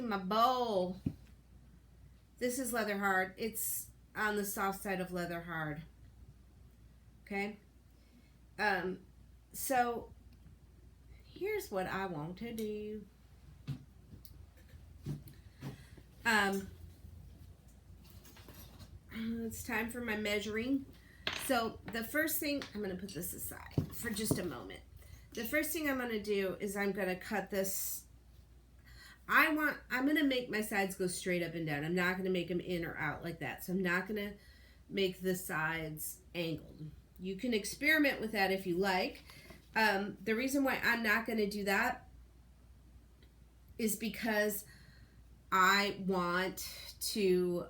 my bowl. This is leather hard. It's on the soft side of leather hard. Okay? So here's what I want to do. It's time for my measuring. So the first thing, I'm going to put this aside for just a moment. The first thing I'm going to do is I'm going to cut this. I'm going to make my sides go straight up and down. I'm not going to make them in or out like that. So I'm not going to make the sides angled. You can experiment with that if you like. The reason why I'm not going to do that is because I want to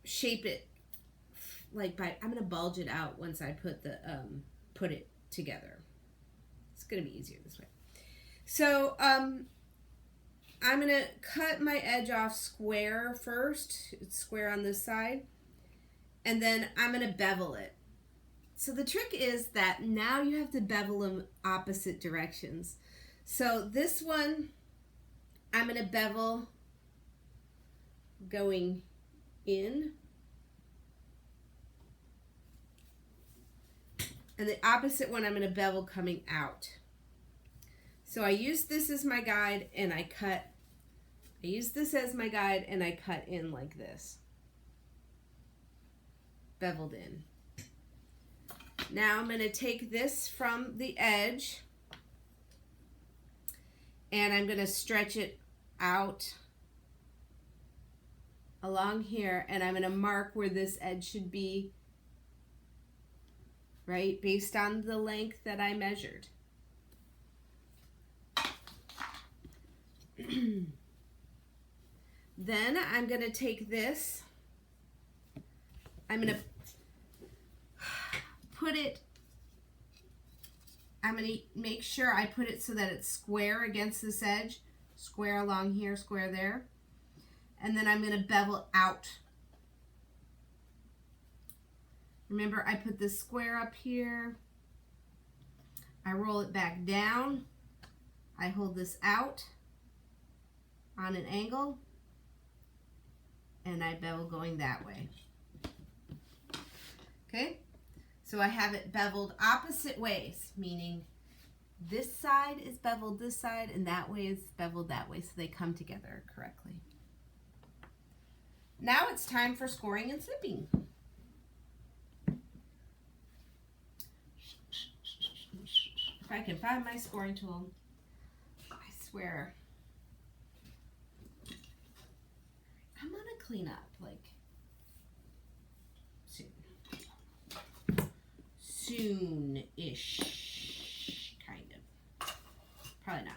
shape it like I'm going to bulge it out once I put it together. It's going to be easier this way. So I'm going to cut my edge off square first. It's square on this side. And then I'm going to bevel it. So the trick is that now you have to bevel them opposite directions. So this one, I'm going to bevel going in. And the opposite one, I'm going to bevel coming out. So I use this as my guide and I cut. I use this as my guide and I cut in like this. Beveled in. Now I'm going to take this from the edge and I'm going to stretch it out along here, and I'm going to mark where this edge should be, right, based on the length that I measured. Then I'm going to take this, I'm going to put it, I'm going to make sure I put it so that it's square against this edge, square along here, square there. And then I'm going to bevel out. Remember, I put this square up here. I roll it back down. I hold this out on an angle. And I bevel going that way. Okay? So I have it beveled opposite ways, meaning this side is beveled this side and that way is beveled that way, so they come together correctly. Now it's time for scoring and snipping. If I can find my scoring tool, I swear. I'm gonna clean up like soon-ish, kind of. Probably not.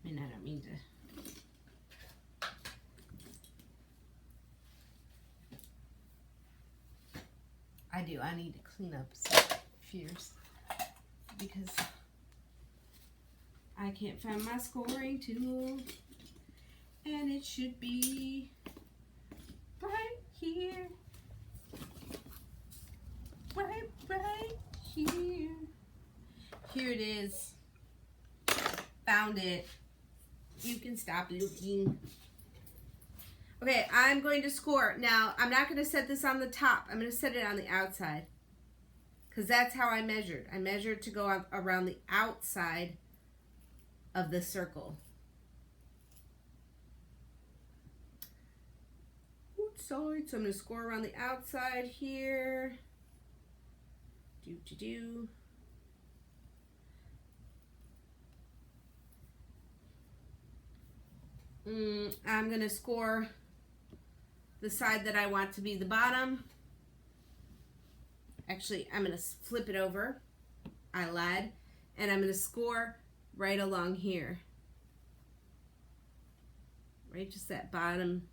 I mean, I don't mean to. I do. I need to clean up some fears because I can't find my scoring tool, and it should be right here. Right here. Here it is. Found it. You can stop looking. Okay, I'm going to score. Now, I'm not going to set this on the top. I'm going to set it on the outside. Because that's how I measured. I measured to go around the outside of the circle. Outside. So I'm going to score around the outside here. I'm going to score the side that I want to be the bottom. Actually, I'm going to flip it over. I lied. And I'm going to score right along here. Right, just that bottom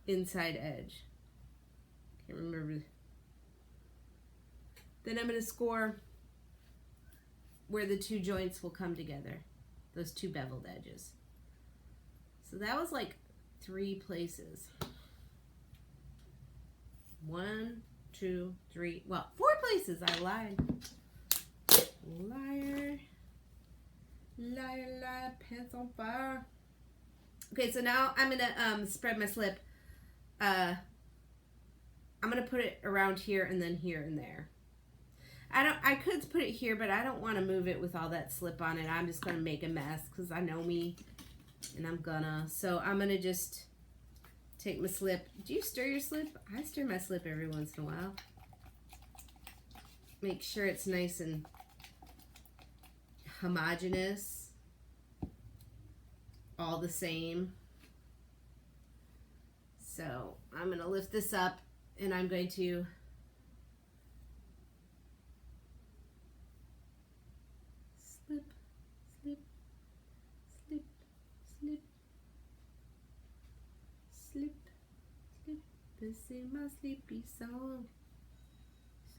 inside edge. Can't remember. Then I'm going to score where the two joints will come together. Those two beveled edges. So that was like 3 places. 1, 2, 3. Well, 4 places. I lied. Liar. Liar, liar, pants on fire. Okay, so now I'm gonna spread my slip. I'm gonna put it around here and then here and there. I could put it here, but I don't want to move it with all that slip on it. I'm just gonna make a mess because I know me, and I'm gonna. So I'm gonna just take my slip. Do you stir your slip? I stir my slip every once in a while. Make sure it's nice and homogeneous, all the same. So I'm going to lift this up and I'm going to slip, slip, slip, slip, slip, slip. This is my sleepy song.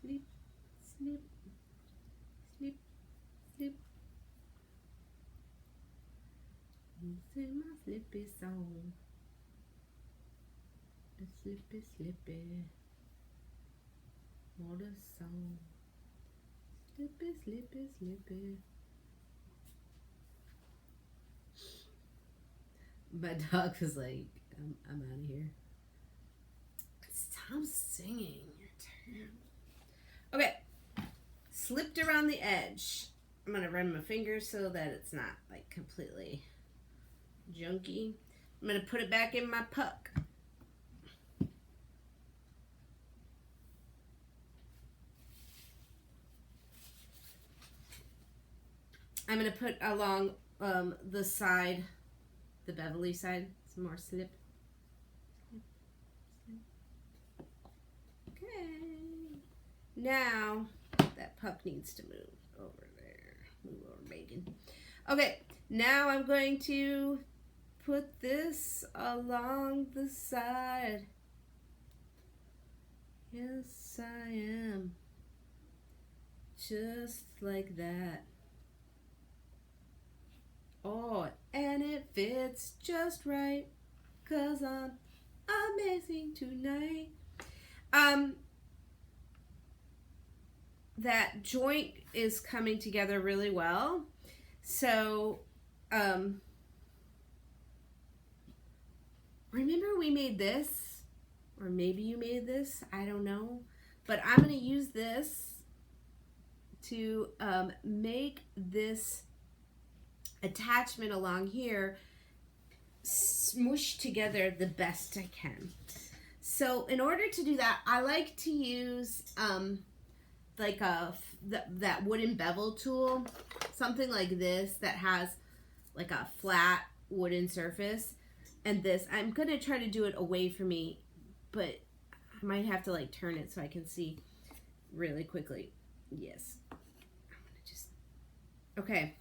Sleep, slip, slip, slip. This is my sleepy song. Slippy, slippy. What a song. Slippy, slippy, slippy. My dog was like, I'm out of here. Stop singing. You're terrible. Okay. Slipped around the edge. I'm going to run my fingers so that it's not like completely junky. I'm going to put it back in my puck. I'm going to put along the side, the bevelly side, some more slip. Okay. Now, that puck needs to move over there. Move over, Megan. Okay, now I'm going to put this along the side. Yes, I am. Just like that. Oh, and it fits just right, 'cause I'm amazing tonight. That joint is coming together really well. So, remember we made this, or maybe you made this, I don't know. But I'm going to use this to make this attachment along here smush together the best I can. So in order to do that, I like to use like that wooden bevel tool, something like this that has like a flat wooden surface. And this, I'm gonna try to do it away from me, but I might have to like turn it so I can see really quickly. Yes, I'm gonna just, okay.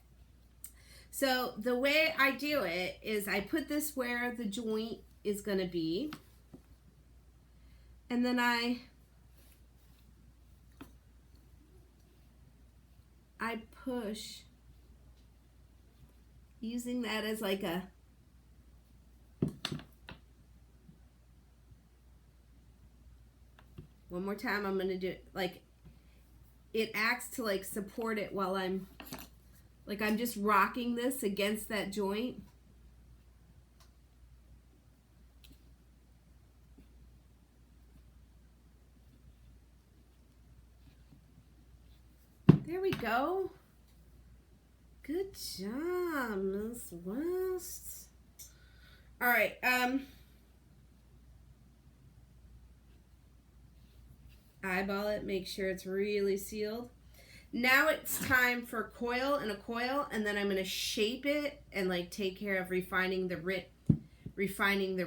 So the way I do it is I put this where the joint is going to be. And then I push, using that as like a, one more time I'm going to do it, like it acts to like support it while I'm just rocking this against that joint. There we go. Good job, Miss West. All right. Eyeball it. Make sure it's really sealed. Now it's time for coil and a coil, and then I'm going to shape it and like take care of refining the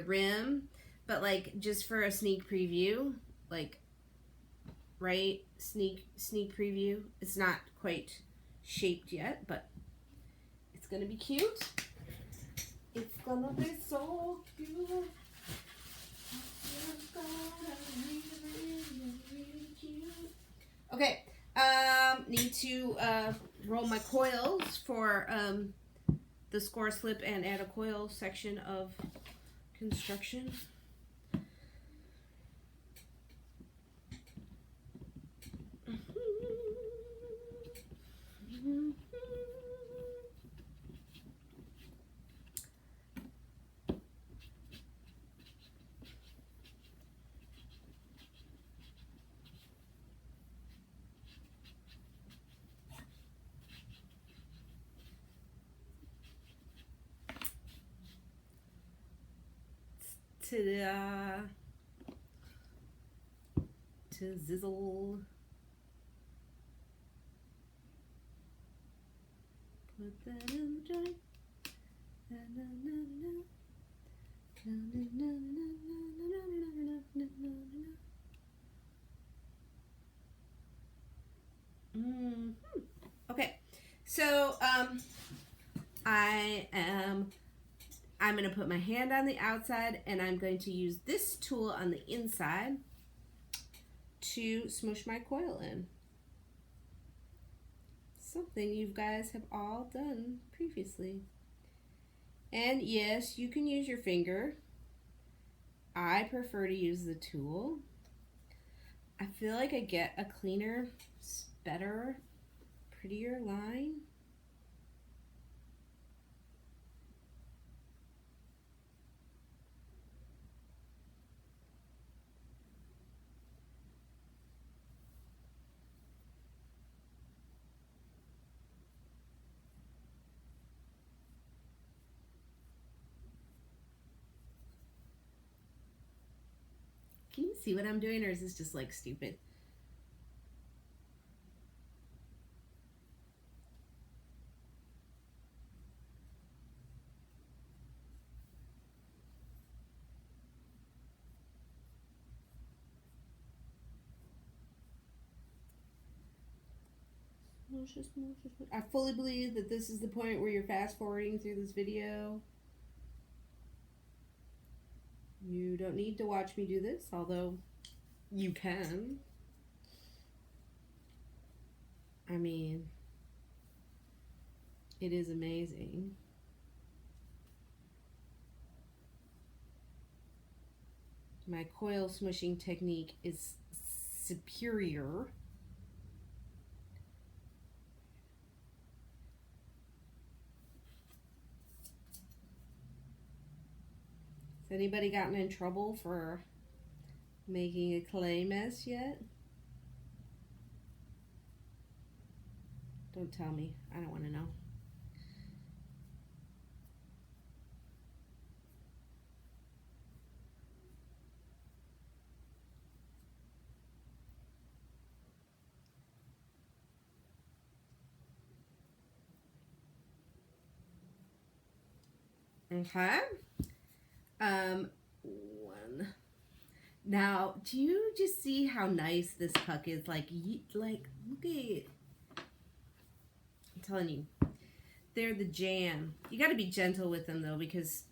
rim, but like just for a sneak preview, like right, sneak preview. It's not quite shaped yet, but it's going to be cute. It's going to be so cute. It's gonna be really cute. Okay. Need to roll my coils for the score slip and add a coil section of construction. Ta-da! To zizzle. Put that in the joint. Na, na, na, na. Na, na, na, na, na, na, na, na, na, na. Okay, so I'm going to put my hand on the outside, and I'm going to use this tool on the inside to smoosh my coil in. Something you guys have all done previously. And yes, you can use your finger. I prefer to use the tool. I feel like I get a cleaner, better, prettier line. Can you see what I'm doing, or is this just like stupid? I fully believe that this is the point where you're fast forwarding through this video. You don't need to watch me do this, although you can. I mean, it is amazing. My coil smushing technique is superior. Has anybody gotten in trouble for making a clay mess yet? Don't tell me. I don't want to know. Okay. One. Now, do you just see how nice this puck is? Like, look at it. I'm telling you, they're the jam. You got to be gentle with them though, because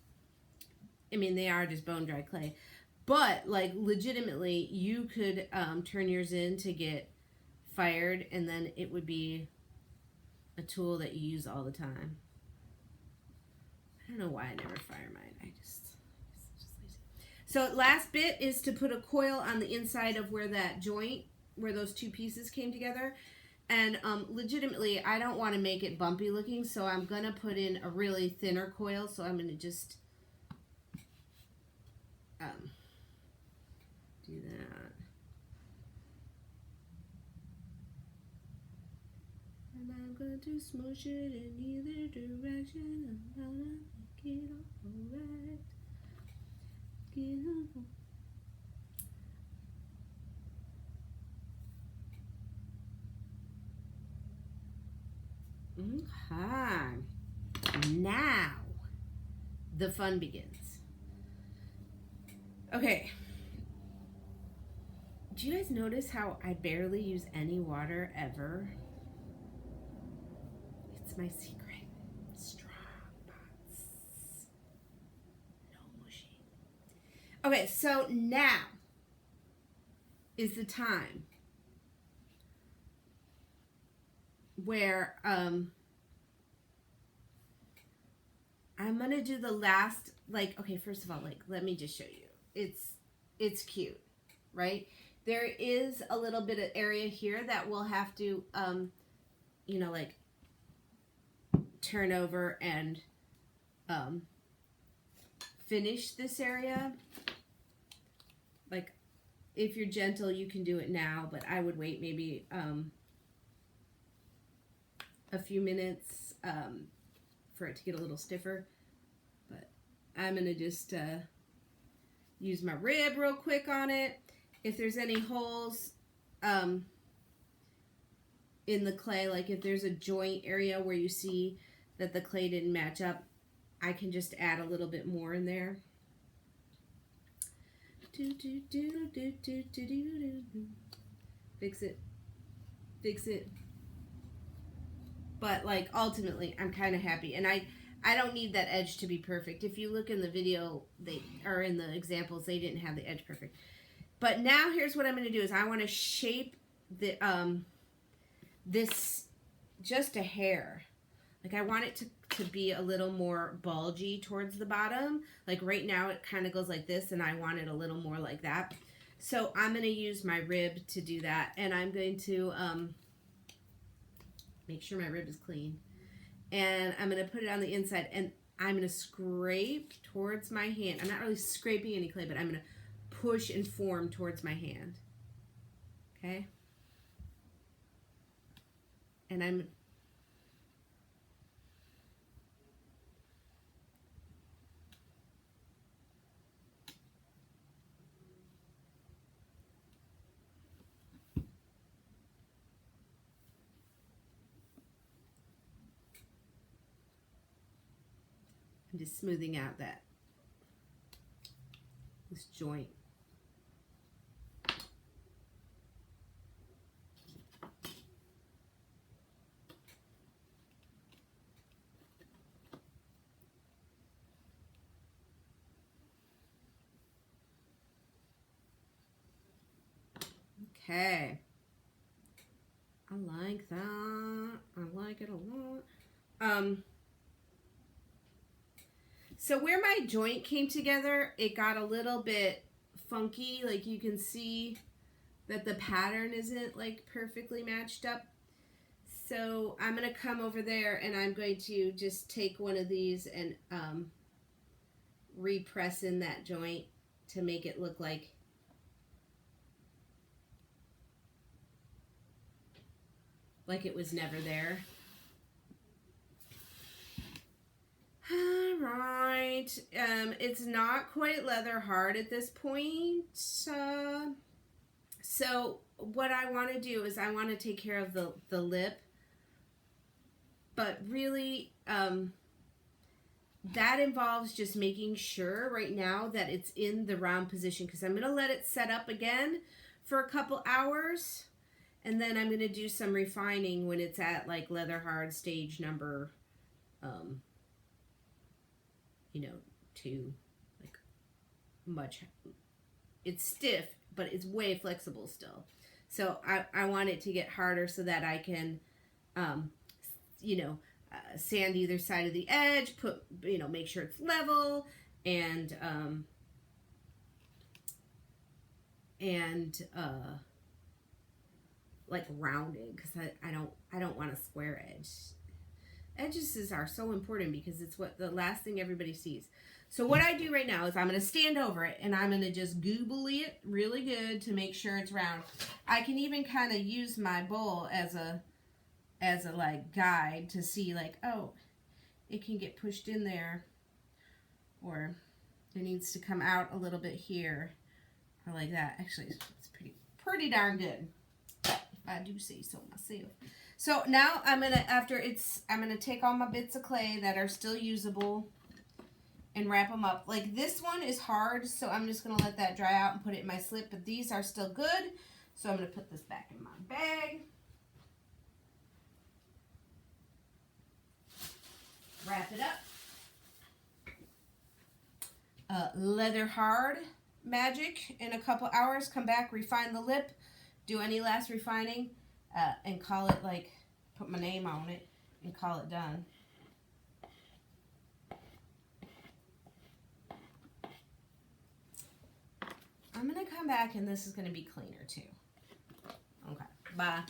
I mean they are just bone dry clay. But like legitimately, you could turn yours in to get fired, and then it would be a tool that you use all the time. I don't know why I never fire mine. I just lazy. So last bit is to put a coil on the inside of where that joint, where those two pieces came together. And legitimately, I don't want to make it bumpy looking, so I'm going to put in a really thinner coil. So I'm going to just do that. And I'm going to smoosh it in either direction. I'm gonna make it all right. Okay. Now the fun begins. Okay. Do you guys notice how I barely use any water ever? It's my secret. Straw pots. No mushing. Okay, so now is the time where I'm gonna do the last, like, okay, first of all, like, let me just show you. It's cute, right? There is a little bit of area here that we'll have to, you know, like, turn over and finish this area. Like, if you're gentle, you can do it now, but I would wait maybe a few minutes for it to get a little stiffer. But I'm gonna just use my rib real quick on it. If there's any holes in the clay, like if there's a joint area where you see that the clay didn't match up, I can just add a little bit more in there. Fix it. Fix it. But like ultimately, I'm kind of happy, and I don't need that edge to be perfect. If you look in the video, in the examples, they didn't have the edge perfect. But now here's what I'm going to do is I want to shape the this just a hair. Like I want it to be a little more bulgy towards the bottom. Like right now it kind of goes like this, and I want it a little more like that. So I'm going to use my rib to do that, and I'm going to make sure my rib is clean. And I'm going to put it on the inside, and I'm going to scrape towards my hand. I'm not really scraping any clay, but I'm going to push and form towards my hand. Okay? And I'm just smoothing out this joint. Okay. I like that. I like it a lot. So where my joint came together, it got a little bit funky. Like you can see that the pattern isn't like perfectly matched up. So I'm going to come over there and I'm going to just take one of these and repress in that joint to make it look like it was never there. Alright, it's not quite leather hard at this point. So what I want to do is I want to take care of the lip. But really, that involves just making sure right now that it's in the round position, because I'm going to let it set up again for a couple hours. And then I'm going to do some refining when it's at like leather hard stage number, 2, like much. It's stiff, but it's way flexible still. So I want it to get harder so that I can, sand either side of the edge, make sure it's level, and like rounded, because I don't want a square edge. Edges are so important because it's what the last thing everybody sees. So what I do right now is I'm going to stand over it and I'm going to just goobly it really good to make sure it's round. I can even kind of use my bowl as a like guide to see like, oh, it can get pushed in there, or it needs to come out a little bit here, or like that. Actually, it's pretty darn good, if I do say so myself. So now I'm gonna take all my bits of clay that are still usable and wrap them up. Like this one is hard, so I'm just gonna let that dry out and put it in my slip, but these are still good. So I'm gonna put this back in my bag. Wrap it up. Leather hard magic in a couple hours. Come back, refine the lip, do any last refining, and call it, like, put my name on it and call it done. I'm going to come back and this is going to be cleaner too. Okay, bye.